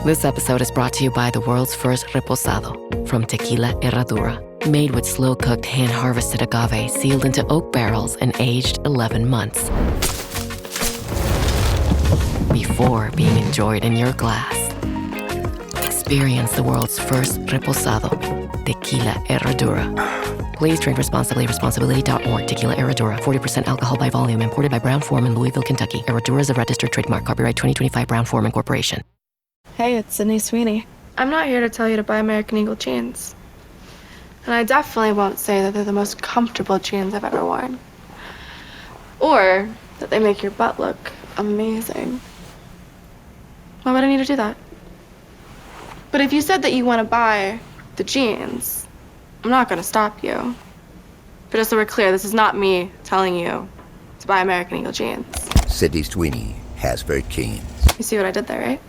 This episode is brought to you by the world's first reposado from Tequila Herradura, made with slow-cooked, hand-harvested agave sealed into oak barrels and aged 11 months before being enjoyed in your glass. Experience the world's first reposado, Tequila Herradura. Please drink responsibly. Responsibility.org. Tequila Herradura. 40% alcohol by volume. Imported by Brown-Forman, Louisville, Kentucky. Herradura is a registered trademark. Copyright 2025 Brown-Forman Corporation. Hey, it's Sydney Sweeney. I'm not here to tell you to buy American Eagle jeans. And I definitely won't say that they're the most comfortable jeans I've ever worn. Or that they make your butt look amazing. Why would I need to do that? But if you said that you want to buy the jeans, I'm not going to stop you. But just so we're clear, this is not me telling you to buy American Eagle jeans. Sydney Sweeney, Hasbro jeans. You see what I did there, right?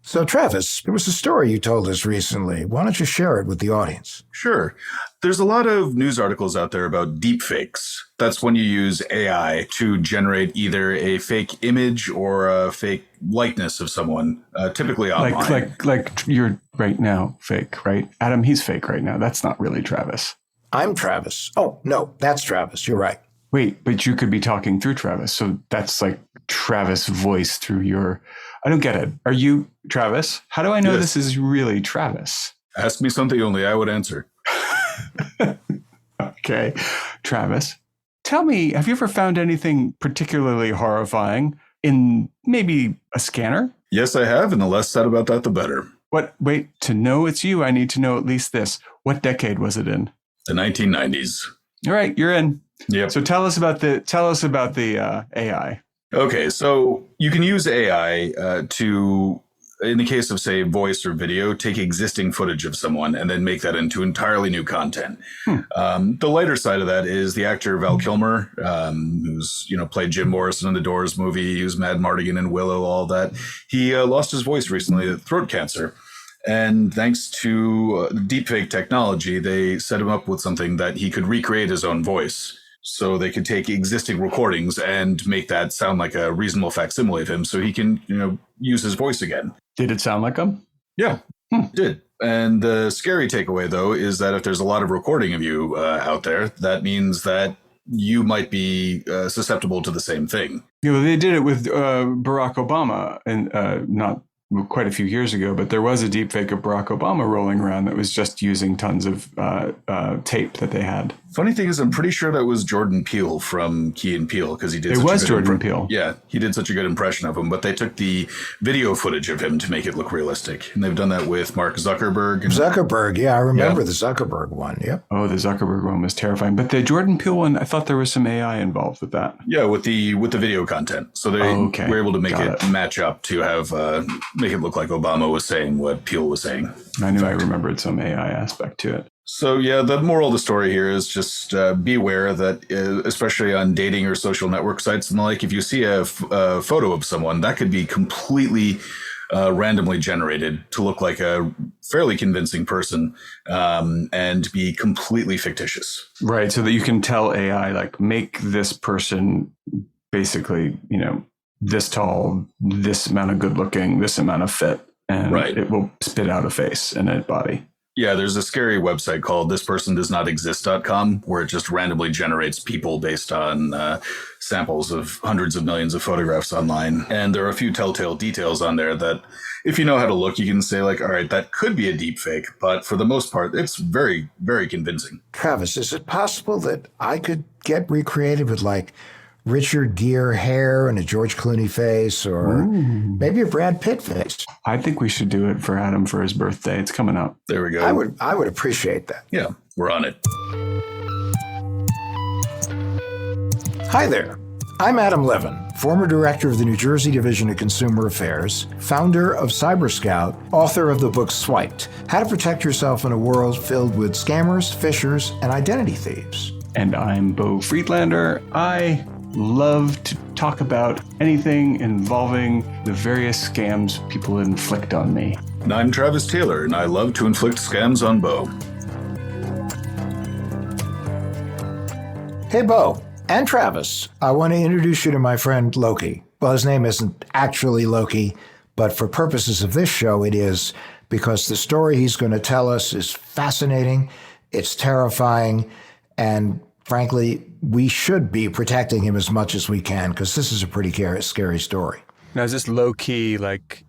So, Travis, there was a story you told us recently. Why don't you share it with the audience? Sure. There's a lot of news articles out there about deepfakes. That's when you use AI to generate either a fake image or a fake likeness of someone, typically online. Like you're right now fake, right? Adam, he's fake right now. That's not really Travis. I'm Travis. Oh, no, that's Travis. You're right. Wait, but you could be talking through Travis. So that's like Travis voice through your... I don't get it. Are you Travis? How do I know This is really Travis? Ask me something only I would answer. Okay. Travis, tell me, have you ever found anything particularly horrifying in maybe a scanner? Yes, I have, and the less said about that, the better. What? Wait, to know it's you, I need to know at least this. What decade was it in? The 1990s. All right, you're in. Yep. So tell us about the AI. Okay, so you can use AI to, in the case of, say, voice or video, take existing footage of someone and then make that into entirely new content. The lighter side of that is the actor Val Kilmer, who's played Jim Morrison in the Doors movie, he was Mad Mardigan in Willow, all that. He lost his voice recently to throat cancer. And thanks to deepfake technology, they set him up with something that he could recreate his own voice. So they could take existing recordings and make that sound like a reasonable facsimile of him so he can, use his voice again. Did it sound like him? Yeah, it did. And the scary takeaway, though, is that if there's a lot of recording of you out there, that means that you might be susceptible to the same thing. They did it with Barack Obama, and not quite a few years ago, but there was a deepfake of Barack Obama rolling around that was just using tons of tape that they had. Funny thing is, I'm pretty sure that was Jordan Peele from Key and Peele because he did. It was Jordan Peele. Yeah, he did such a good impression of him. But they took the video footage of him to make it look realistic, and they've done that with Mark Zuckerberg. Zuckerberg, yeah, I remember the Zuckerberg one. Yep. Oh, the Zuckerberg one was terrifying, but the Jordan Peele one, I thought there was some AI involved with that. Yeah, with the video content, so they were able to make it match up to have make it look like Obama was saying what Peele was saying. I knew I remembered some AI aspect to it. So, yeah, the moral of the story here is just beware that, especially on dating or social network sites and the like, if you see a photo of someone, that could be completely randomly generated to look like a fairly convincing person and be completely fictitious. Right. So that you can tell AI, like, make this person basically, this tall, this amount of good looking, this amount of fit, and it will spit out a face and a body. Yeah, there's a scary website called thispersondoesnotexist.com where it just randomly generates people based on samples of hundreds of millions of photographs online. And there are a few telltale details on there that if you know how to look, you can say like, all right, that could be a deep fake. But for the most part, it's very, very convincing. Travis, is it possible that I could get recreated with like Richard Gere hair and a George Clooney face, or maybe a Brad Pitt face? I think we should do it for Adam for his birthday. It's coming up. There we go. I would appreciate that. Yeah, we're on it. Hi there. I'm Adam Levin, former director of the New Jersey Division of Consumer Affairs, founder of CyberScout, author of the book Swiped: How to Protect Yourself in a World Filled with Scammers, Phishers, and Identity Thieves. And I'm Beau Friedlander. I love to talk about anything involving the various scams people inflict on me. And I'm Travis Taylor, and I love to inflict scams on Beau. Hey, Beau and Travis, I want to introduce you to my friend Loki. Well, his name isn't actually Loki, But for purposes of this show, it is because the story he's going to tell us is fascinating, it's terrifying, and frankly, we should be protecting him as much as we can because this is a pretty scary story. Now, is this low-key, like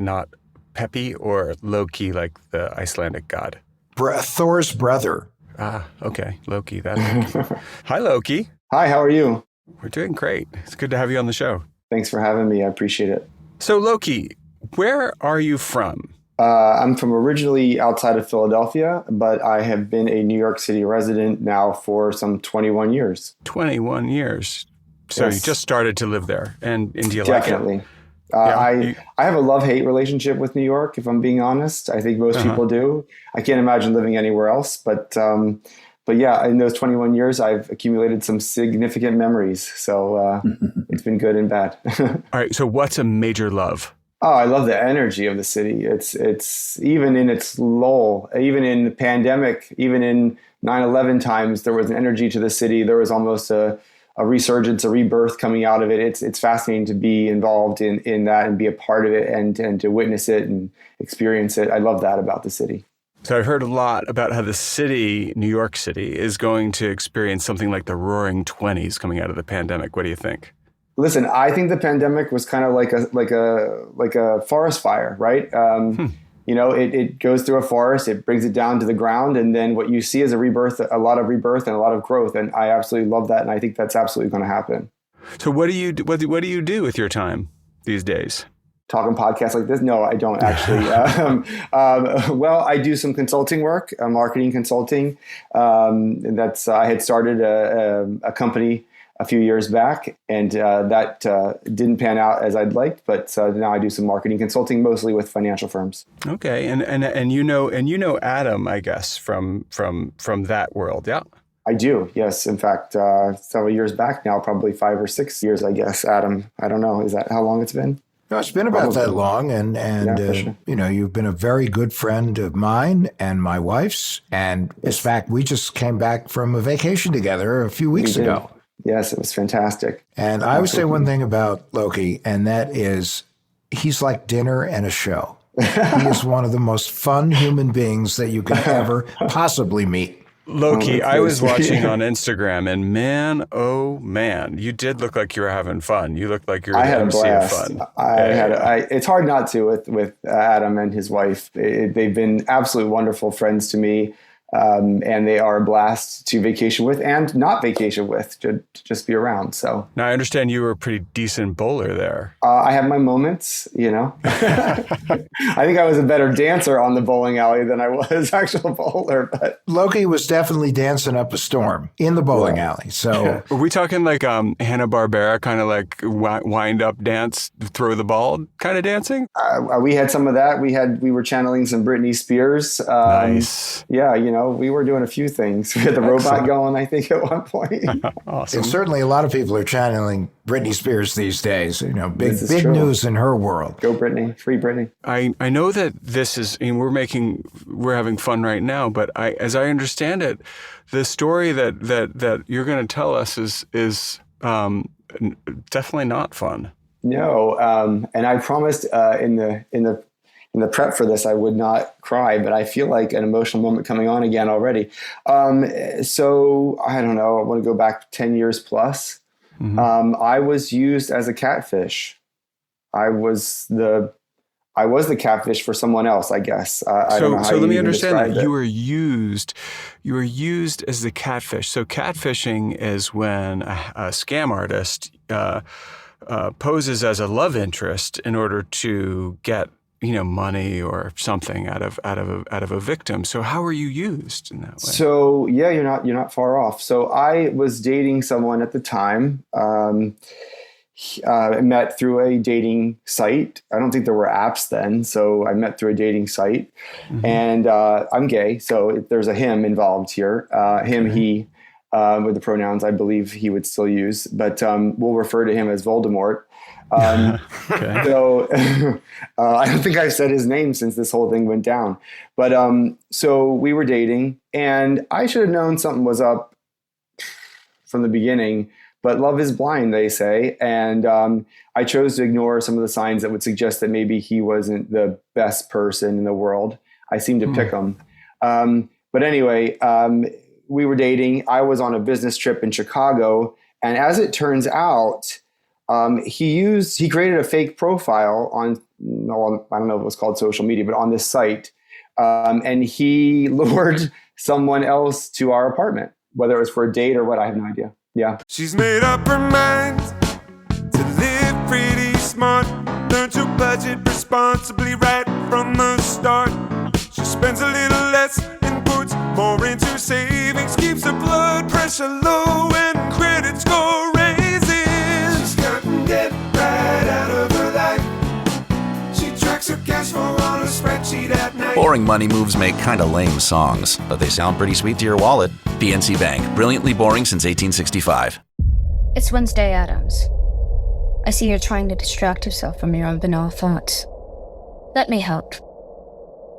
not peppy, or low-key like the Icelandic god? Thor's brother. Ah, okay. Loki. That's Loki. Hi, Loki. Hi, how are you? We're doing great. It's good to have you on the show. Thanks for having me. I appreciate it. So, Loki, where are you from? I'm from originally outside of Philadelphia, but I have been a New York City resident now for some 21 years. 21 years. So Yes. you just started to live there. And do you Definitely. like it? I have a love-hate relationship with New York, if I'm being honest. I think most people do. I can't imagine living anywhere else. But yeah, in those 21 years, I've accumulated some significant memories. So it's been good and bad. All right. So what's a major love? Oh, I love the energy of the city. It's even in its lull, even in the pandemic, even in 9/11 times, there was an energy to the city. There was almost a resurgence, a rebirth coming out of it. It's fascinating to be involved in that and be a part of it and to witness it and experience it. I love that about the city. So I've heard a lot about how the city, New York City, is going to experience something like the Roaring '20s coming out of the pandemic. What do you think? Listen, I think the pandemic was kind of like a forest fire, right? You know, it goes through a forest, it brings it down to the ground, and then what you see is a lot of rebirth and a lot of growth. And I absolutely love that, and I think that's absolutely going to happen. So what do you do with your time these days? Talking podcasts like this? No, I don't actually. Well, I do some consulting work, marketing consulting. I had started a company a few years back, and that didn't pan out as I'd liked. But now I do some marketing consulting, mostly with financial firms. Okay, and you know Adam, I guess, from that world, yeah. I do, yes. In fact, several years back now, probably 5 or 6 years, I guess. Adam, I don't know, is that how long it's been? No, it's been about that long, and Yeah, for sure. you know, you've been a very good friend of mine and my wife's. And in fact, we just came back from a vacation together a few weeks ago. Yes, it was fantastic. And I would say one thing about Loki, and that is he's like dinner and a show. He is one of the most fun human beings that you could ever possibly meet. Loki, I was watching on Instagram, and man, oh man, you did look like you were having fun. You looked like you were the MC of fun. It's hard not to with Adam and his wife. They've been absolutely wonderful friends to me. And they are a blast to vacation with and not vacation with, to just be around. So now I understand you were a pretty decent bowler there. I have my moments, you know. I think I was a better dancer on the bowling alley than I was actual bowler. But Loki was definitely dancing up a storm in the bowling alley. So are we talking like Hanna-Barbera kind of like wind up dance, throw the ball kind of dancing? We had some of that. We were channeling some Britney Spears. Nice. Yeah, you know. We were doing a few things. We had the robot going, I think, at one point. Awesome. And certainly a lot of people are channeling Britney Spears these days. You know, big true. news in her world. Go Britney, free Britney. I know that this is, I mean, we're having fun right now, but as I understand it, the story that you're going to tell us is definitely not fun. No, and I promised in the prep for this, I would not cry, but I feel like an emotional moment coming on again already. So I don't know. I want to go back 10 years plus. Mm-hmm. I was used as a catfish. I was the catfish for someone else, I guess. I don't know how so let me you understand that describe it. you were used as the catfish. So catfishing is when a scam artist poses as a love interest in order to get money or something out of a victim. So how were you used in that way? So yeah, you're not far off. So I was dating someone at the time. I met through a dating site. I don't think there were apps then, so I met through a dating site. Mm-hmm. And I'm gay, so there's a him involved here. Him, he, with the pronouns I believe he would still use, but we'll refer to him as Voldemort. Okay. So I don't think I've said his name since this whole thing went down. But so we were dating, and I should have known something was up from the beginning. But love is blind, they say. And I chose to ignore some of the signs that would suggest that maybe he wasn't the best person in the world. I seemed to pick him. But anyway, we were dating. I was on a business trip in Chicago. And as it turns out, he created a fake profile on, I don't know if it was called social media, but on this site. And he lured someone else to our apartment, whether it was for a date or what, I have no idea. Yeah. She's made up her mind to live pretty smart. Learn to budget responsibly right from the start. She spends a little less and puts more into savings. Keeps her blood pressure low and credit score raises. She's cutting debt right out of her life. She tracks her cash flow on a spreadsheet at night. Boring money moves make kind of lame songs, but they sound pretty sweet to your wallet. PNC Bank, brilliantly boring since 1865. It's Wednesday, Adams. I see you're trying to distract yourself from your own banal thoughts. Let me help.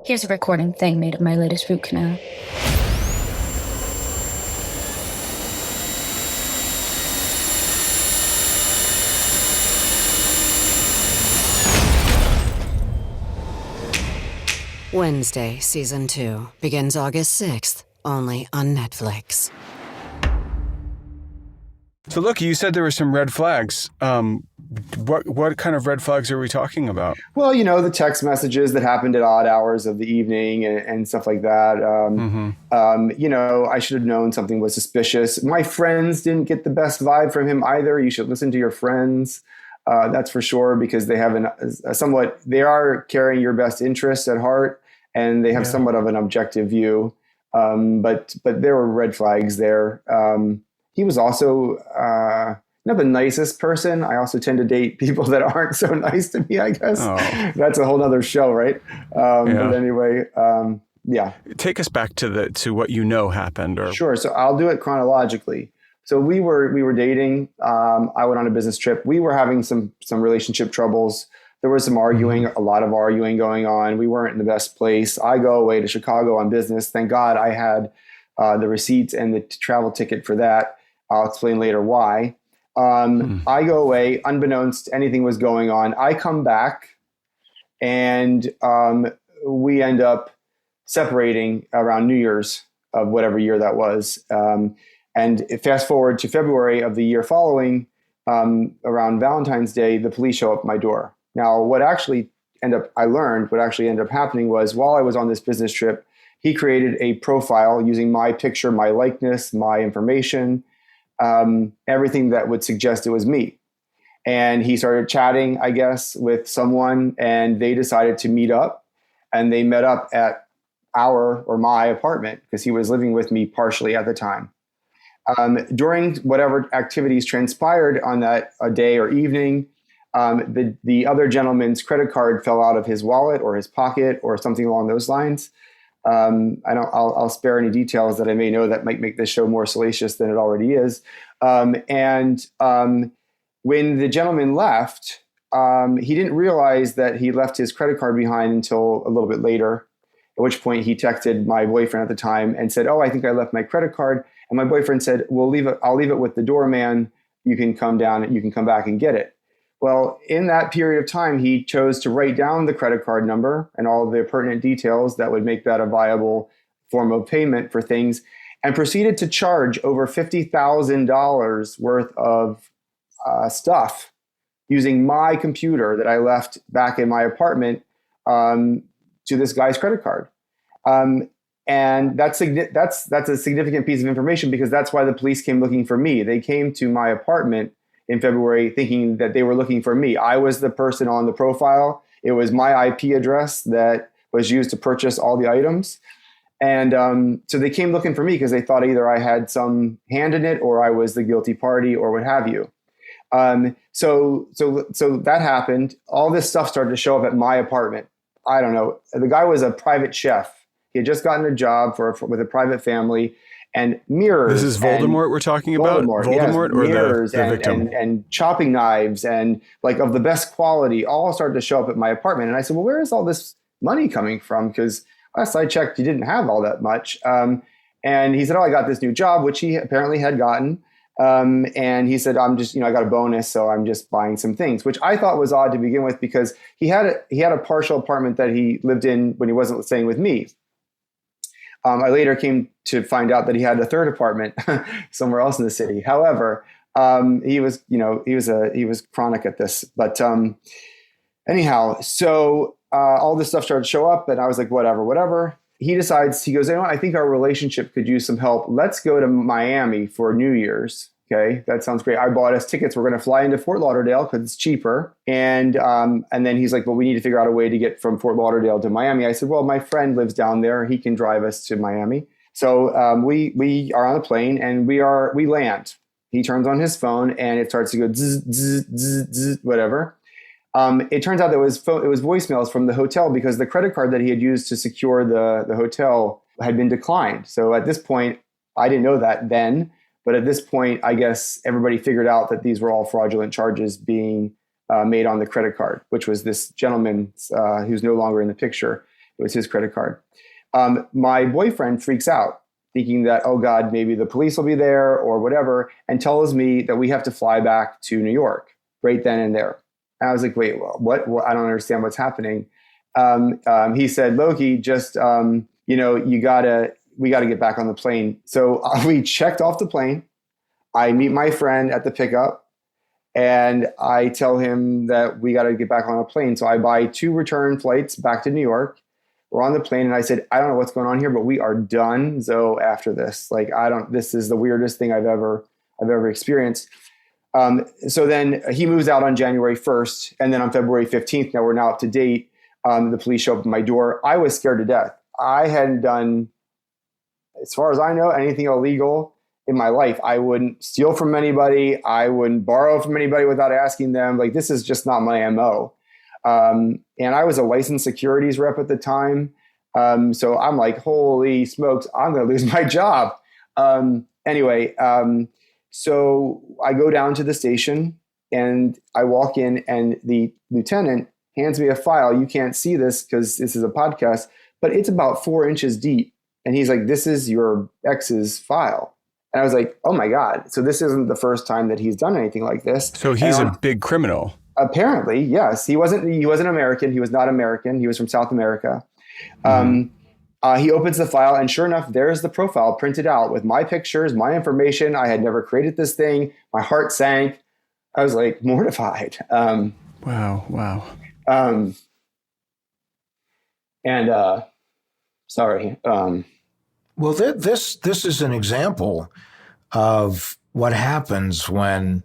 Here's a recording thing made of my latest root canal. Wednesday, Season 2, begins August 6th, only on Netflix. So look, you said there were some red flags. What kind of red flags are we talking about? Well, the text messages that happened at odd hours of the evening and stuff like that. I should have known something was suspicious. My friends didn't get the best vibe from him either. You should listen to your friends. That's for sure, because they have they are carrying your best interests at heart, and they have somewhat of an objective view. But there were red flags there. He was also not the nicest person. I also tend to date people that aren't so nice to me, I guess. Oh. That's a whole nother show, right? But anyway, yeah. Take us back to what happened. Sure. So I'll do it chronologically. So we were dating. I went on a business trip. We were having some relationship troubles. There was some arguing, a lot of arguing going on. We weren't in the best place. I go away to Chicago on business. Thank God I had the receipts and the travel ticket for that. I'll explain later why. I go away, unbeknownst anything was going on. I come back, and we end up separating around New Year's of whatever year that was. And fast forward to February of the year following, around Valentine's Day, the police show up at my door. Now, what actually ended up happening was, while I was on this business trip, he created a profile using my picture, my likeness, my information, everything that would suggest it was me. And he started chatting, I guess, with someone, and they decided to meet up. And they met up at my apartment, because he was living with me partially at the time. During whatever activities transpired on that day or evening, the other gentleman's credit card fell out of his wallet or his pocket or something along those lines. I'll spare any details that I may know that might make this show more salacious than it already is. When the gentleman left, he didn't realize that he left his credit card behind until a little bit later, at which point he texted my boyfriend at the time and said, "Oh, I think I left my credit card." And my boyfriend said, "I'll leave it with the doorman. You can come down and you can come back and get it." Well, in that period of time, he chose to write down the credit card number and all the pertinent details that would make that a viable form of payment for things, and proceeded to charge over $50,000 worth of stuff using my computer that I left back in my apartment to this guy's credit card. And that's a significant piece of information, because that's why the police came looking for me. They came to my apartment in February thinking that they were looking for me. I was the person on the profile. It was my IP address that was used to purchase all the items. And so they came looking for me because they thought either I had some hand in it or I was the guilty party or what have you. So that happened. All this stuff started to show up at my apartment. I don't know. The guy was a private chef. He had just gotten a job with a private family, and mirrors. This is Voldemort we're talking about? Voldemort, yes, or mirrors the victim? and chopping knives and like of the best quality all started to show up at my apartment. And I said, well, where is all this money coming from? Because last I checked, you didn't have all that much. And he said, oh, I got this new job, which he apparently had gotten. And he said, I'm just, I got a bonus, so I'm just buying some things, which I thought was odd to begin with because he had a partial apartment that he lived in when he wasn't staying with me. I later came to find out that he had a third apartment somewhere else in the city. However, he was chronic at this. But anyhow, so all this stuff started to show up, and I was like, whatever. He goes, I think our relationship could use some help. Let's go to Miami for New Year's. Okay, that sounds great. I bought us tickets. We're going to fly into Fort Lauderdale because it's cheaper. And then he's like, well, we need to figure out a way to get from Fort Lauderdale to Miami. I said, well, my friend lives down there. He can drive us to Miami. So we are on the plane and we land. He turns on his phone and it starts to go zzz, zzz, zzz, zzz, whatever. It turns out that it was voicemails from the hotel because the credit card that he had used to secure the hotel had been declined. So at this point, I didn't know that then. But at this point, I guess everybody figured out that these were all fraudulent charges being made on the credit card, which was this gentleman who's no longer in the picture. It was his credit card. My boyfriend freaks out, thinking that, oh God, maybe the police will be there or whatever, and tells me that we have to fly back to New York right then and there. And I was like, wait, what? I don't understand what's happening. He said, Loki, just, we got to get back on the plane. So we checked off the plane. I meet my friend at the pickup and I tell him that we got to get back on a plane. So I buy 2 return flights back to New York. We're on the plane and I said, I don't know what's going on here, but we are done. So after this, this is the weirdest thing I've ever experienced. So then he moves out on January 1st. And then on February 15th, now we're now up to date. The police show up at my door. I was scared to death. I hadn't done, as far as I know, anything illegal in my life. I wouldn't steal from anybody. I wouldn't borrow from anybody without asking them. Like, this is just not my MO. And I was a licensed securities rep at the time. So I'm like, holy smokes, I'm going to lose my job. Anyway, so I go down to the station and I walk in and the lieutenant hands me a file. You can't see this because this is a podcast, but it's about 4 inches deep. And he's like, this is your ex's file. And I was like, oh my God. So this isn't the first time that he's done anything like this. So he's a big criminal. Apparently, yes. He wasn't American. He was not American. He was from South America. He opens the file and sure enough, there's the profile printed out with my pictures, my information. I had never created this thing. My heart sank. I was like mortified. Wow. Sorry. Well, this is an example of what happens when,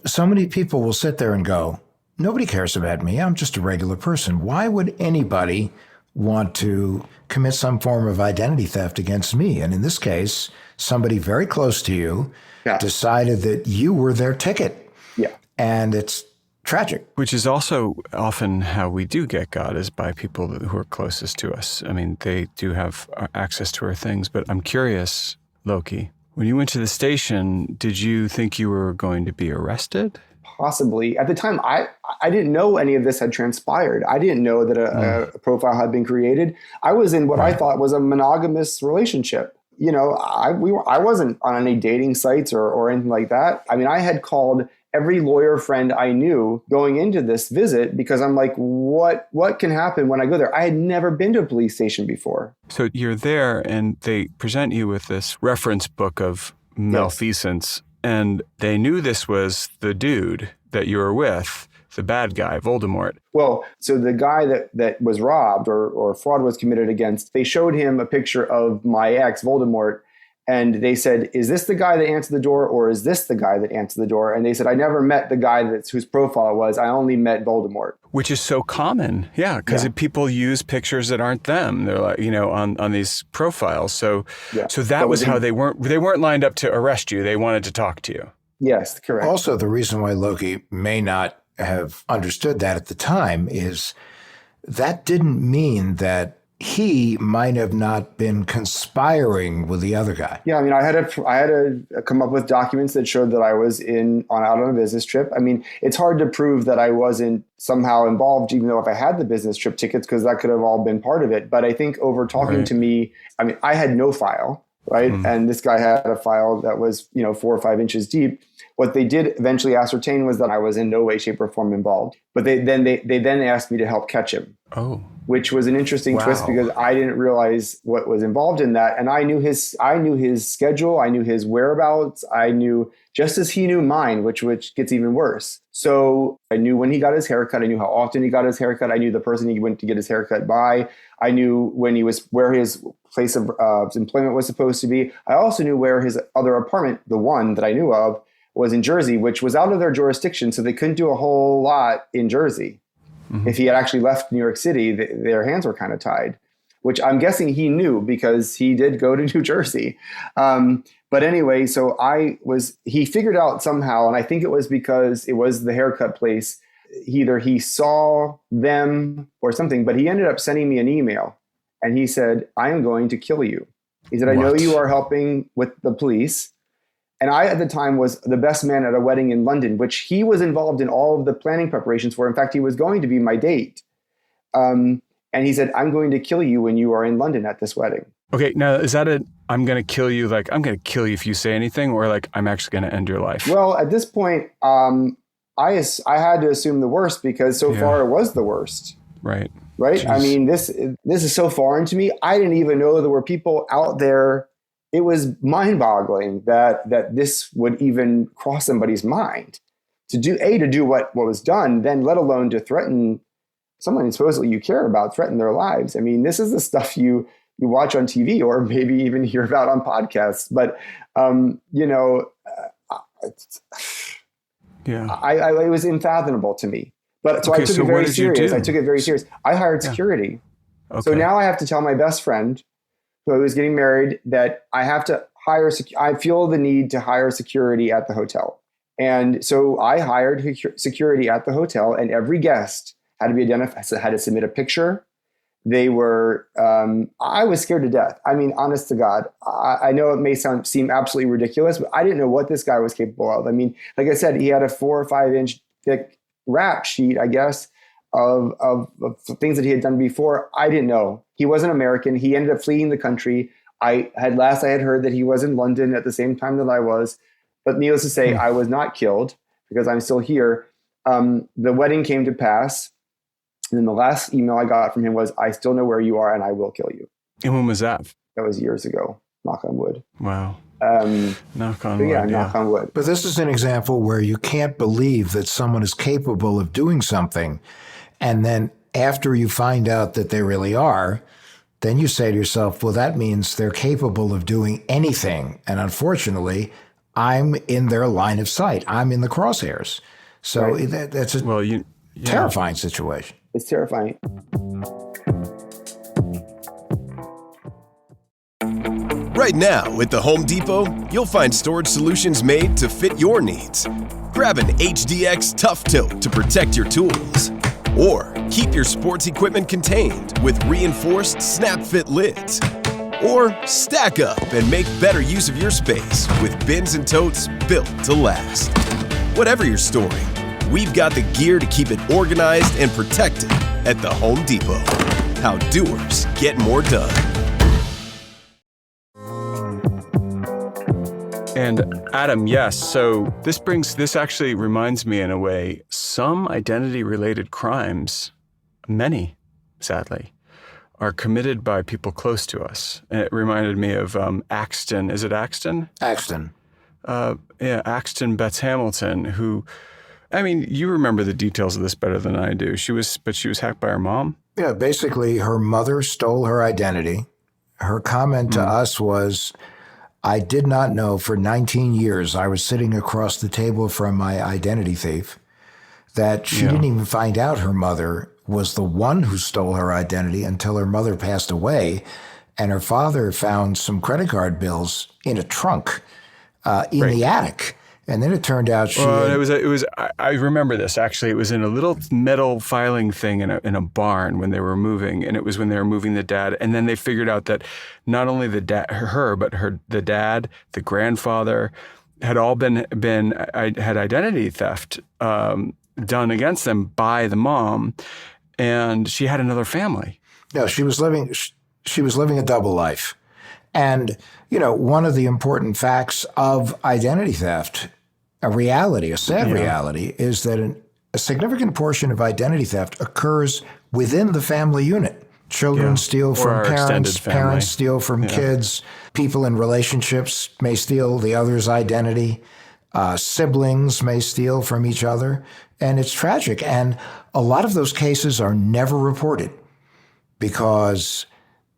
so many people will sit there and go, nobody cares about me. I'm just a regular person. Why would anybody want to commit some form of identity theft against me? And in this case, somebody very close to you decided that you were their ticket. Yeah. And it's tragic. Which is also often how we do get got, is by people who are closest to us. I mean, they do have access to our things. But I'm curious, Loki, when you went to the station, did you think you were going to be arrested? Possibly. At the time, I didn't know any of this had transpired. I didn't know that a profile had been created. I was in what I thought was a monogamous relationship. I wasn't on any dating sites or anything like that. I mean, I had called every lawyer friend I knew going into this visit because I'm like, what can happen when I go there? I had never been to a police station before. So you're there and they present you with this reference book of malfeasance. And they knew this was the dude that you were with, the bad guy, Voldemort. Well, so the guy that was robbed or fraud was committed against, they showed him a picture of my ex, Voldemort, and they said, is this the guy that answered the door or is this the guy that answered the door? And they said, I never met the guy whose profile it was. I only met Voldemort. Which is so common. Yeah, because people use pictures that aren't them. They're like, on these profiles. So that was how they weren't lined up to arrest you. They wanted to talk to you. Yes, correct. Also, the reason why Loki may not have understood that at the time is that didn't mean that he might have not been conspiring with the other guy. Yeah, I mean, I had to come up with documents that showed that I was out on a business trip. I mean, it's hard to prove that I wasn't somehow involved, even though if I had the business trip tickets, because that could have all been part of it. But I think over talking to me, I mean, I had no file. right? And this guy had a file that was, 4 or 5 inches deep. What they did eventually ascertain was that I was in no way, shape, or form involved. But they then asked me to help catch him. Oh. Which was an interesting twist because I didn't realize what was involved in that. And I knew his schedule. I knew his whereabouts. I knew just as he knew mine, which gets even worse. So I knew when he got his haircut. I knew how often he got his haircut. I knew the person he went to get his haircut by. I knew where his place of employment was supposed to be. I also knew where his other apartment, the one that I knew of, was in Jersey, which was out of their jurisdiction. So they couldn't do a whole lot in Jersey. If he had actually left New York City, their hands were kind of tied, which I'm guessing he knew because he did go to New Jersey. But anyway, so he figured out somehow, and I think it was because it was the haircut place. Either he saw them or something, but he ended up sending me an email and he said, I am going to kill you. He said, I know you are helping with the police. And I, at the time, was the best man at a wedding in London, which he was involved in all of the planning preparations for. In fact, he was going to be my date. And he said, I'm going to kill you when you are in London at this wedding. Okay, now is that I'm going to kill you, like I'm going to kill you if you say anything, or like I'm actually going to end your life? Well, at this point, I had to assume the worst because so far it was the worst. Right. Right? Jeez. I mean, this is so foreign to me. I didn't even know there were people out there. It was mind-boggling that this would even cross somebody's mind to do what was done, then let alone to threaten someone supposedly you care about, threaten their lives. I mean, this is the stuff you watch on TV or maybe even hear about on podcasts. But it was unfathomable to me. But so I took it very serious. I hired security. Okay. So now I have to tell my best friend who was getting married that I have to hire, I feel the need to hire security at the hotel. And so I hired security at the hotel, and every guest had to be identified, had to submit a picture. They were, I was scared to death. I mean, honest to God, I know it may seem absolutely ridiculous, but I didn't know what this guy was capable of. I mean, like I said, he had a 4 or 5 inch thick rap sheet, I guess, of things that he had done before. I didn't know. He wasn't American. He ended up fleeing the country. I had heard that he was in London at the same time that I was. But needless to say, I was not killed because I'm still here. The wedding came to pass. And then the last email I got from him was, I still know where you are and I will kill you. And when was that? That was years ago. Knock on wood. Wow. Knock on wood. Yeah, knock on wood. But this is an example where you can't believe that someone is capable of doing something. And then after you find out that they really are, then you say to yourself, well, that means they're capable of doing anything. And unfortunately, I'm in their line of sight. I'm in the crosshairs. So that's a terrifying situation. It's terrifying. Right now, at the Home Depot, you'll find storage solutions made to fit your needs. Grab an HDX Tough Tote to protect your tools. Or keep your sports equipment contained with reinforced snap-fit lids. Or stack up and make better use of your space with bins and totes built to last. Whatever you're storing, we've got the gear to keep it organized and protected at the Home Depot. How doers get more done. And Adam, yes, so this actually reminds me in a way, some identity-related crimes, many, sadly, are committed by people close to us. And it reminded me of Axton. Is it Axton? Axton. Axton Betts Hamilton, who, I mean, you remember the details of this better than I do. She was hacked by her mom? Yeah, basically her mother stole her identity. Her comment to us was, I did not know for 19 years I was sitting across the table from my identity thief, that she didn't even find out her mother was the one who stole her identity until her mother passed away, and her father found some credit card bills in a trunk in the attic. And then it turned out I remember this, actually. It was in a little metal filing thing in a barn when they were moving, and it was when they were moving the dad. And then they figured out that not only the dad, the dad, the grandfather, had all had identity theft done against them by the mom, and she had another family. No, she was living a double life. And, one of the important facts of identity theft, a sad reality, is that a significant portion of identity theft occurs within the family unit. Children steal from parents, parents steal from kids, people in relationships may steal the other's identity, siblings may steal from each other, and it's tragic. And a lot of those cases are never reported because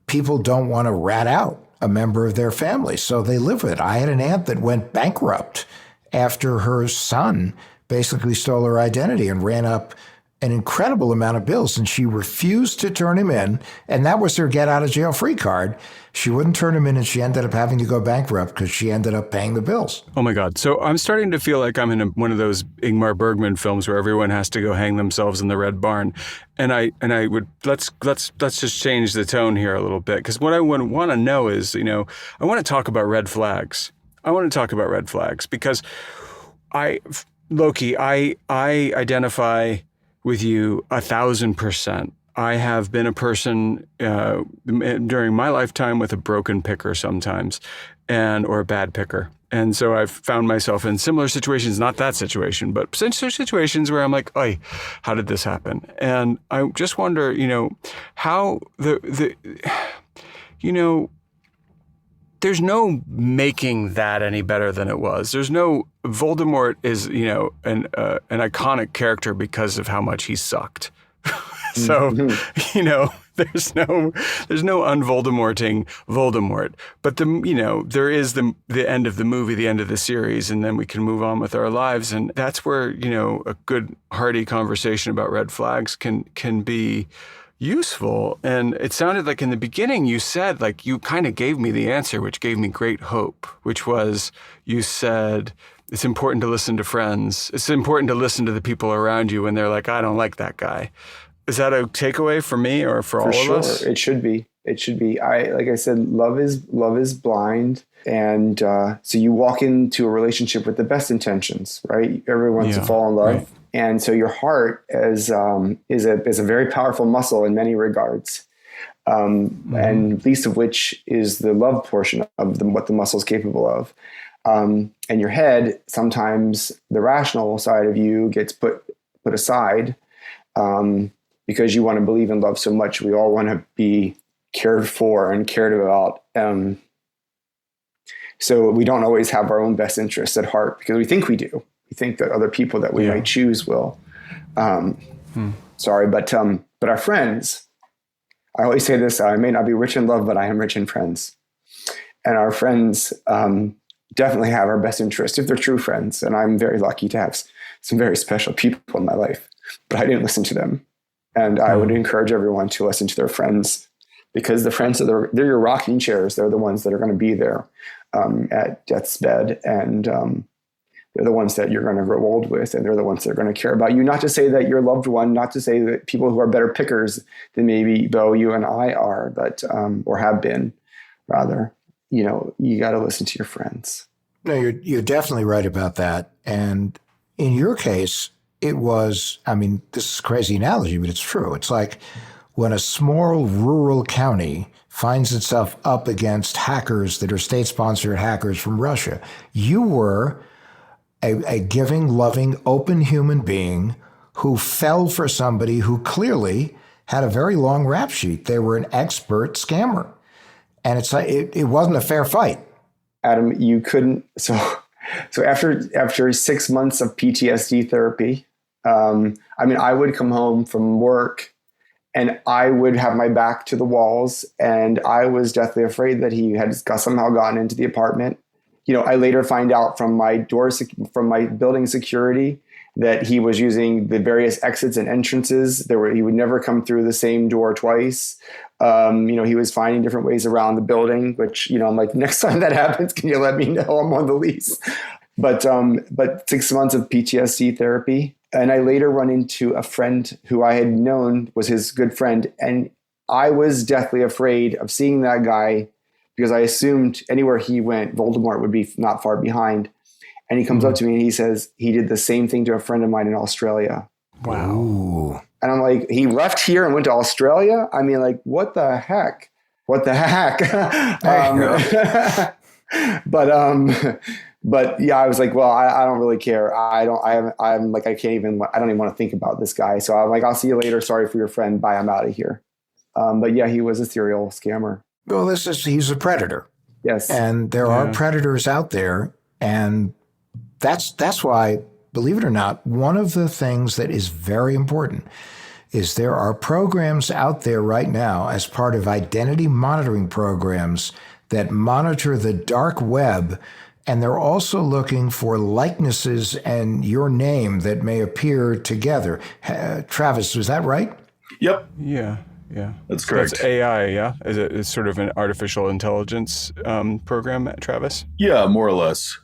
people don't want to rat out a member of their family, so they live with it. I had an aunt that went bankrupt after her son basically stole her identity and ran up an incredible amount of bills, and she refused to turn him in, and that was her get-out-of-jail-free card. She wouldn't turn him in, and she ended up having to go bankrupt because she ended up paying the bills. Oh my God! So I'm starting to feel like I'm in one of those Ingmar Bergman films where everyone has to go hang themselves in the Red Barn, and I would let's just change the tone here a little bit, because what I want to know is, I want to talk about red flags. I want to talk about red flags because Loki, I identify with you 1,000%. I have been a person during my lifetime with a broken picker sometimes, or a bad picker. And so I've found myself in similar situations, not that situation, but situations where I'm like, "Oy, how did this happen?" And I just wonder, how there's no making that any better than it was. There's no, Voldemort is, an iconic character because of how much he sucked. So, there's no un-Voldemorting Voldemort. But there is the end of the movie, the end of the series, and then we can move on with our lives. And that's where, a good hearty conversation about red flags can be useful. And it sounded like in the beginning you said, like, you kind of gave me the answer, which gave me great hope, which was, you said, it's important to listen to friends. It's important to listen to the people around you when they're like, I don't like that guy. Is that a takeaway for me or for all of us? It should be. It should be. Like I said, love is blind. And so you walk into a relationship with the best intentions, right? Everyone wants to fall in love. Right. And so your heart is a very powerful muscle in many regards, and least of which is the love portion of what the muscle is capable of. And your head, sometimes the rational side of you gets put aside because you want to believe in love so much. We all want to be cared for and cared about. So we don't always have our own best interests at heart because we think we do. We think that other people that we might choose will. Sorry, but our friends, I always say this, I may not be rich in love, but I am rich in friends. And our friends definitely have our best interest if they're true friends. And I'm very lucky to have some very special people in my life, but I didn't listen to them. And I would encourage everyone to listen to their friends, because the friends they're your rocking chairs. They're the ones that are going to be there at death's bed. And they're the ones that you're going to grow old with, and they're the ones that are going to care about you. Not to say that your loved one, not to say that people who are better pickers than maybe Beau, you and I are, but or have been, rather. You got to listen to your friends. No, you're definitely right about that. And in your case, it was, this is a crazy analogy, but it's true. It's like when a small rural county finds itself up against hackers that are state-sponsored hackers from Russia. You were a giving, loving, open human being who fell for somebody who clearly had a very long rap sheet. They were an expert scammer. And it's like, it wasn't a fair fight. Adam, you couldn't. So after 6 months of PTSD therapy, I would come home from work and I would have my back to the walls, and I was deathly afraid that he had somehow gotten into the apartment. I later find out from my building security that he was using the various exits and entrances. He would never come through the same door twice. He was finding different ways around the building, which, I'm like, next time that happens, can you let me know? I'm on the lease. But 6 months of PTSD therapy. And I later run into a friend who I had known was his good friend. And I was deathly afraid of seeing that guy because I assumed anywhere he went, Voldemort would be not far behind. And he comes up to me and he says he did the same thing to a friend of mine in Australia. Wow. Ooh. And I'm like, he left here and went to Australia? What the heck? what the heck? But yeah, I was like, well, I don't really care. I don't even want to think about this guy. So I'm like, I'll see you later. Sorry for your friend. Bye. I'm out of here. But yeah, he was a serial scammer. Well, he's a predator. Yes. And there are predators out there. And that's why, believe it or not, one of the things that is very important is there are programs out there right now as part of identity monitoring programs that monitor the dark web, and they're also looking for likenesses and your name that may appear together. Travis, was that right? Yep. Yeah. That's correct. That's AI, yeah? It's sort of an artificial intelligence program, Travis? Yeah, more or less.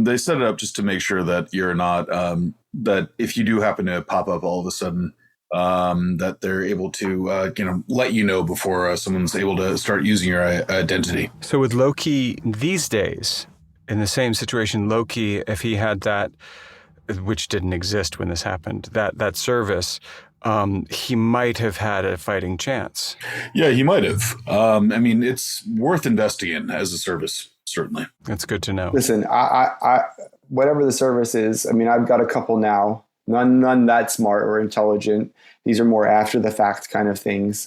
They set it up just to make sure that you're not, that if you do happen to pop up all of a sudden, that they're able to, let you know before someone's able to start using your identity. So with Loki these days, in the same situation, Loki, if he had that, which didn't exist when this happened, that service, he might have had a fighting chance. Yeah, he might have. It's worth investing in as a service, certainly. That's good to know. Listen, I whatever the service is, I've got a couple now. None that smart or intelligent. These are more after the fact kind of things.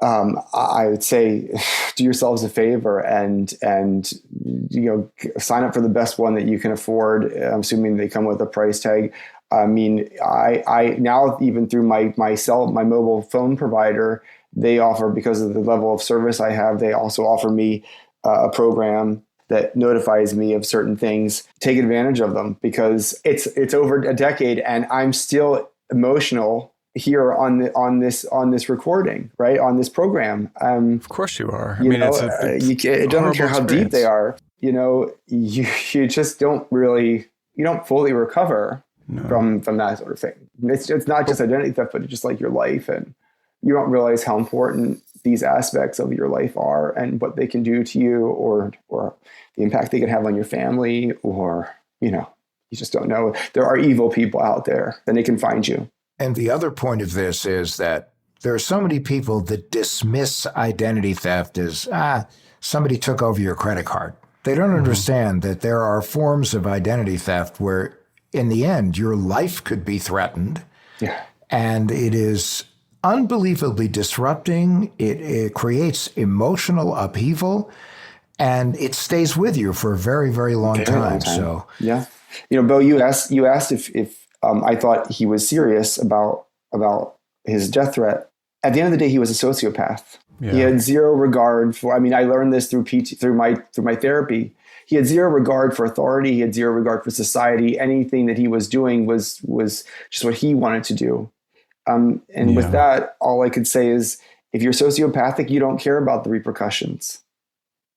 I would say do yourselves a favor and sign up for the best one that you can afford. I'm assuming they come with a price tag. I now, even through my mobile phone provider, they offer, because of the level of service I have, they also offer me a program that notifies me of certain things. Take advantage of them, because it's over a decade and I'm still emotional here on this recording, right? On this program. Of course you are. It doesn't care how deep they are. You just don't fully recover from that sort of thing. It's not just identity theft, but it's just like your life, and you don't realize how important these aspects of your life are and what they can do to you, or the impact they can have on your family, or you just don't know. There are evil people out there, and they can find you. And the other point of this is that there are so many people that dismiss identity theft as, somebody took over your credit card. They don't understand that there are forms of identity theft where, in the end, your life could be threatened. Yeah. And it is unbelievably disrupting. It creates emotional upheaval, and it stays with you for a very, very long time. So, yeah. Beau, you asked if I thought he was serious about his death threat. At the end of the day, he was a sociopath. Yeah. He had zero regard for. I learned this through my therapy. He had zero regard for authority. He had zero regard for society. Anything that he was doing was just what he wanted to do. With that, all I could say is, if you're sociopathic, you don't care about the repercussions.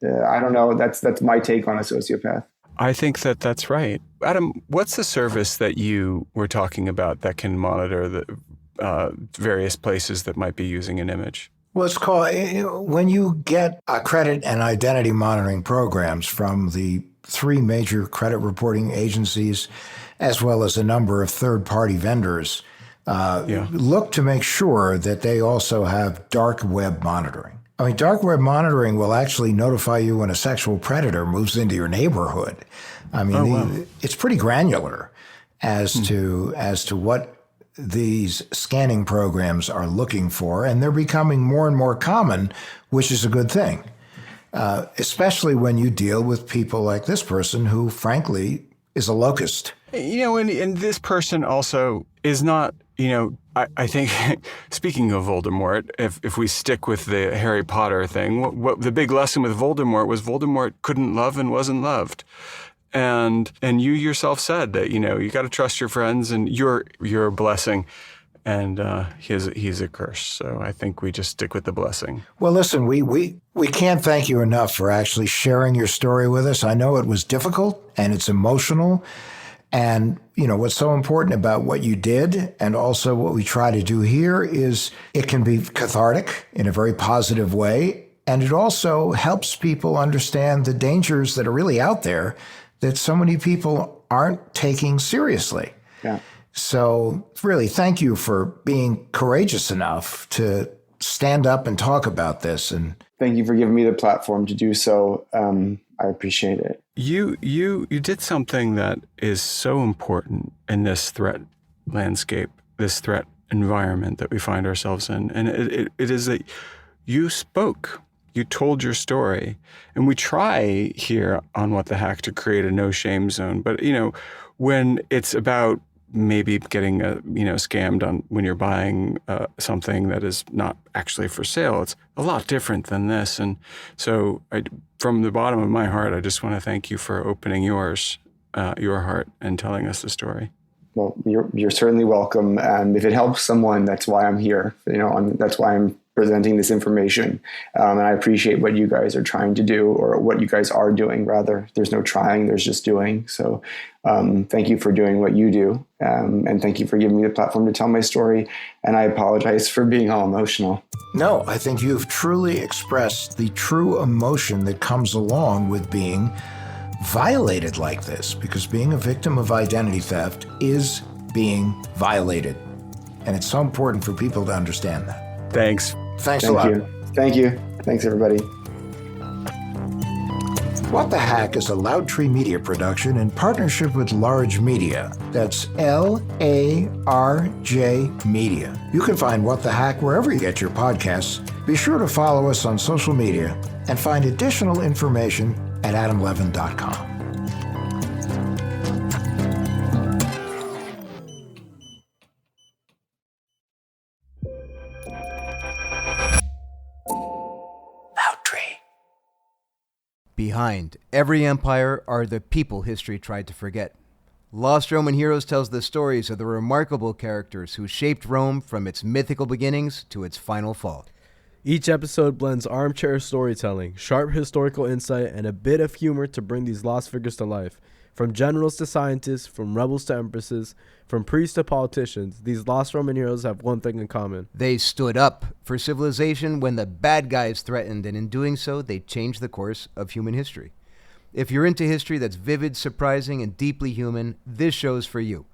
I don't know. That's my take on a sociopath. I think that's right. Adam, what's the service that you were talking about that can monitor the various places that might be using an image? Well, it's called, when you get credit and identity monitoring programs from the 3 major credit reporting agencies, as well as a number of third-party vendors, look to make sure that they also have dark web monitoring. Dark web monitoring will actually notify you when a sexual predator moves into your neighborhood. It's pretty granular as to what these scanning programs are looking for, and they're becoming more and more common, which is a good thing, especially when you deal with people like this person who, frankly, is a locust. And this person also is not, I think, speaking of Voldemort, if we stick with the Harry Potter thing, what the big lesson with Voldemort was Voldemort couldn't love and wasn't loved. And you yourself said that, you got to trust your friends, and you're a blessing, and he's a curse. So I think we just stick with the blessing. Well, listen, we can't thank you enough for actually sharing your story with us. I know it was difficult and it's emotional. And, what's so important about what you did, and also what we try to do here, is it can be cathartic in a very positive way. And it also helps people understand the dangers that are really out there that so many people aren't taking seriously. Yeah. So really, thank you for being courageous enough to stand up and talk about this. And thank you for giving me the platform to do so. I appreciate it. You did something that is so important in this threat landscape, this threat environment that we find ourselves in. And it is that you spoke, you told your story. And we try here on What the Hack to create a no shame zone. But, when it's about maybe getting scammed on when you're buying something that is not actually for sale, it's a lot different than this. And so from the bottom of my heart, I just want to thank you for opening your heart and telling us the story. Well, you're certainly welcome. If it helps someone, that's why I'm here. That's why I'm presenting this information. And I appreciate what you guys are trying to do, or what you guys are doing, rather. There's no trying, there's just doing. So thank you for doing what you do. And thank you for giving me the platform to tell my story. And I apologize for being all emotional. No, I think you've truly expressed the true emotion that comes along with being violated like this, because being a victim of identity theft is being violated. And it's so important for people to understand that. Thanks. Thanks a lot. Thank you. Thanks, everybody. What the Hack is a Loudtree Media production in partnership with Large Media. That's LARJ Media. You can find What the Hack wherever you get your podcasts. Be sure to follow us on social media and find additional information at adamlevin.com. Behind every empire are the people history tried to forget. Lost Roman Heroes tells the stories of the remarkable characters who shaped Rome from its mythical beginnings to its final fall. Each episode blends armchair storytelling, sharp historical insight, and a bit of humor to bring these lost figures to life. From generals to scientists, from rebels to empresses, from priests to politicians, these lost Roman heroes have one thing in common. They stood up for civilization when the bad guys threatened, and in doing so, they changed the course of human history. If you're into history that's vivid, surprising, and deeply human, this show's for you.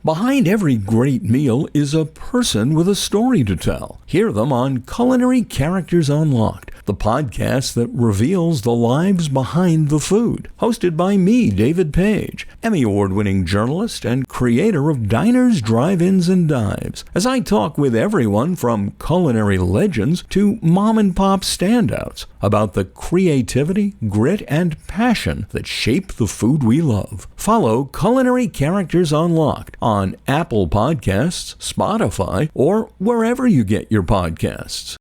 Behind every great meal is a person with a story to tell. Hear them on Culinary Characters Unlocked, the podcast that reveals the lives behind the food. Hosted by me, David Page, Emmy Award-winning journalist and creator of Diners, Drive-Ins, and Dives, as I talk with everyone from culinary legends to mom-and-pop standouts about the creativity, grit, and passion that shape the food we love. Follow Culinary Characters Unlocked on Apple Podcasts, Spotify, or wherever you get your podcasts.